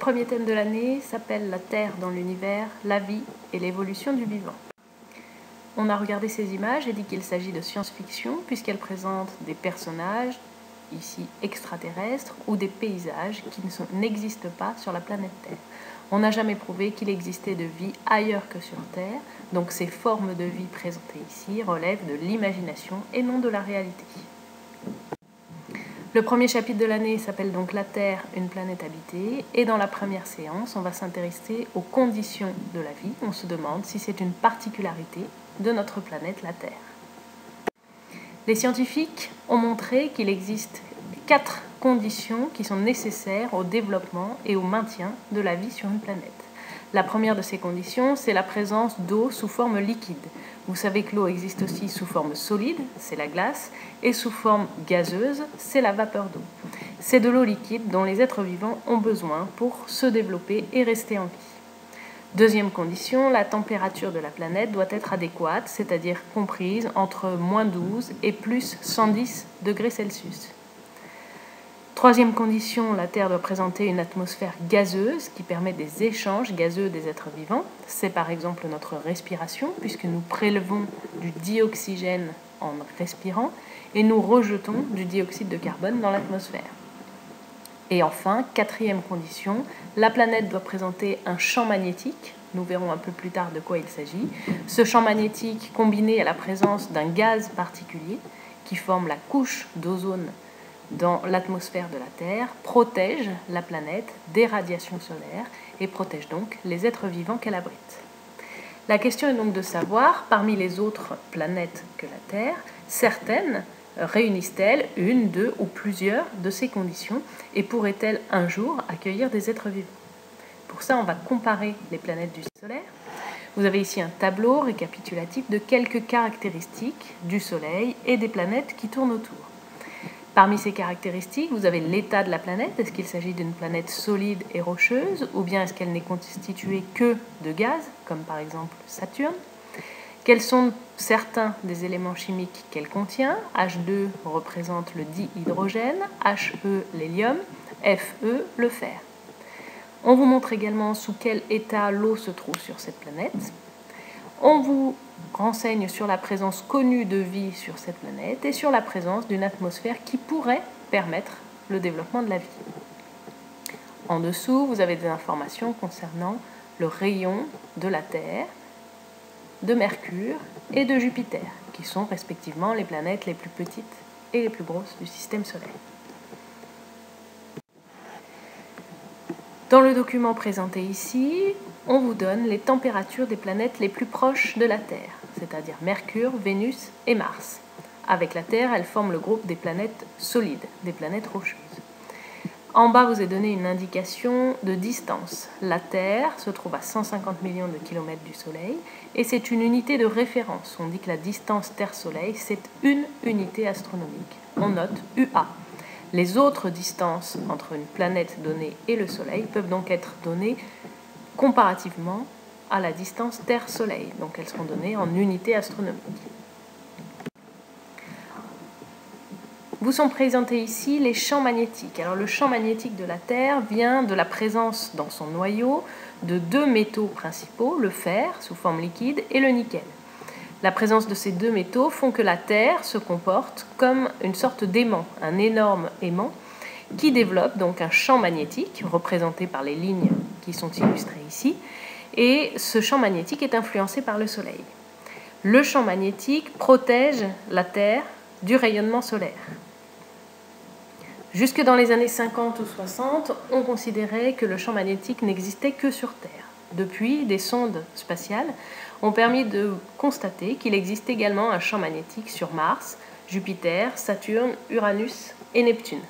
premier thème de l'année s'appelle La Terre dans l'univers, la vie et l'évolution du vivant. On a regardé ces images et dit qu'il s'agit de science-fiction puisqu'elles présentent des personnages, ici extraterrestres, ou des paysages qui n'existent pas sur la planète Terre. On n'a jamais prouvé qu'il existait de vie ailleurs que sur Terre, donc ces formes de vie présentées ici relèvent de l'imagination et non de la réalité. Le premier chapitre de l'année s'appelle donc La Terre, une planète habitée, et dans la première séance, on va s'intéresser aux conditions de la vie. On se demande si c'est une particularité de notre planète, la Terre. Les scientifiques ont montré qu'il existe 4 conditions qui sont nécessaires au développement et au maintien de la vie sur une planète. La première de ces conditions, c'est la présence d'eau sous forme liquide. Vous savez que l'eau existe aussi sous forme solide, c'est la glace, et sous forme gazeuse, c'est la vapeur d'eau. C'est de l'eau liquide dont les êtres vivants ont besoin pour se développer et rester en vie. Deuxième condition, la température de la planète doit être adéquate, c'est-à-dire comprise entre moins 12 et plus 110 degrés Celsius. Troisième condition, la Terre doit présenter une atmosphère gazeuse qui permet des échanges gazeux des êtres vivants. C'est par exemple notre respiration, puisque nous prélevons du dioxygène en respirant et nous rejetons du dioxyde de carbone dans l'atmosphère. Et enfin, quatrième condition, la planète doit présenter un champ magnétique. Nous verrons un peu plus tard de quoi il s'agit. Ce champ magnétique, combiné à la présence d'un gaz particulier qui forme la couche d'ozone dans l'atmosphère de la Terre, protège la planète des radiations solaires et protège donc les êtres vivants qu'elle abrite. La question est donc de savoir, parmi les autres planètes que la Terre, certaines réunissent-elles une, deux ou plusieurs de ces conditions et pourraient-elles un jour accueillir des êtres vivants? Pour ça, on va comparer les planètes du système solaire. Vous avez ici un tableau récapitulatif de quelques caractéristiques du Soleil et des planètes qui tournent autour. Parmi ces caractéristiques, vous avez l'état de la planète. Est-ce qu'il s'agit d'une planète solide et rocheuse, ou bien est-ce qu'elle n'est constituée que de gaz, comme par exemple Saturne? Quels sont certains des éléments chimiques qu'elle contient? H2 représente le dihydrogène, He l'hélium, Fe le fer. On vous montre également sous quel état l'eau se trouve sur cette planète. On vous renseigne sur la présence connue de vie sur cette planète et sur la présence d'une atmosphère qui pourrait permettre le développement de la vie. En dessous, vous avez des informations concernant le rayon de la Terre, de Mercure et de Jupiter, qui sont respectivement les planètes les plus petites et les plus grosses du système solaire. Dans le document présenté ici, on vous donne les températures des planètes les plus proches de la Terre, c'est-à-dire Mercure, Vénus et Mars. Avec la Terre, elles forment le groupe des planètes solides, des planètes rocheuses. En bas, vous est donné une indication de distance. La Terre se trouve à 150 millions de kilomètres du Soleil et c'est une unité de référence. On dit que la distance Terre-Soleil, c'est une unité astronomique. On note UA. Les autres distances entre une planète donnée et le Soleil peuvent donc être données comparativement à la distance Terre-Soleil. Donc elles seront données en unités astronomiques. Vous sont présentés ici les champs magnétiques. Alors le champ magnétique de la Terre vient de la présence dans son noyau de 2 métaux principaux, le fer sous forme liquide et le nickel. La présence de ces 2 métaux font que la Terre se comporte comme une sorte d'aimant, un énorme aimant, qui développe donc un champ magnétique représenté par les lignes qui sont illustrées ici, et ce champ magnétique est influencé par le Soleil. Le champ magnétique protège la Terre du rayonnement solaire. Jusque dans les années 50 ou 60, on considérait que le champ magnétique n'existait que sur Terre. Depuis, des sondes spatiales ont permis de constater qu'il existe également un champ magnétique sur Mars, Jupiter, Saturne, Uranus et Neptune.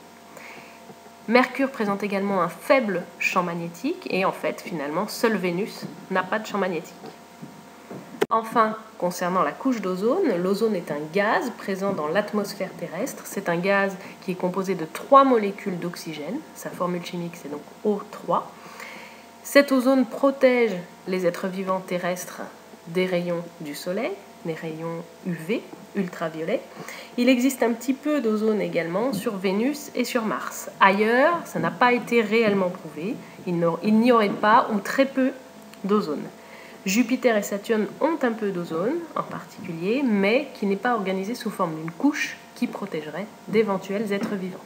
Mercure présente également un faible champ magnétique et en fait, finalement, seule Vénus n'a pas de champ magnétique. Enfin, concernant la couche d'ozone, l'ozone est un gaz présent dans l'atmosphère terrestre. C'est un gaz qui est composé de 3 molécules d'oxygène. Sa formule chimique, c'est donc O3. Cet ozone protège les êtres vivants terrestres des rayons du Soleil, les rayons UV, ultraviolets. Il existe un petit peu d'ozone également sur Vénus et sur Mars. Ailleurs, ça n'a pas été réellement prouvé. Il n'y aurait pas ou très peu d'ozone. Jupiter et Saturne ont un peu d'ozone en particulier, mais qui n'est pas organisé sous forme d'une couche qui protégerait d'éventuels êtres vivants.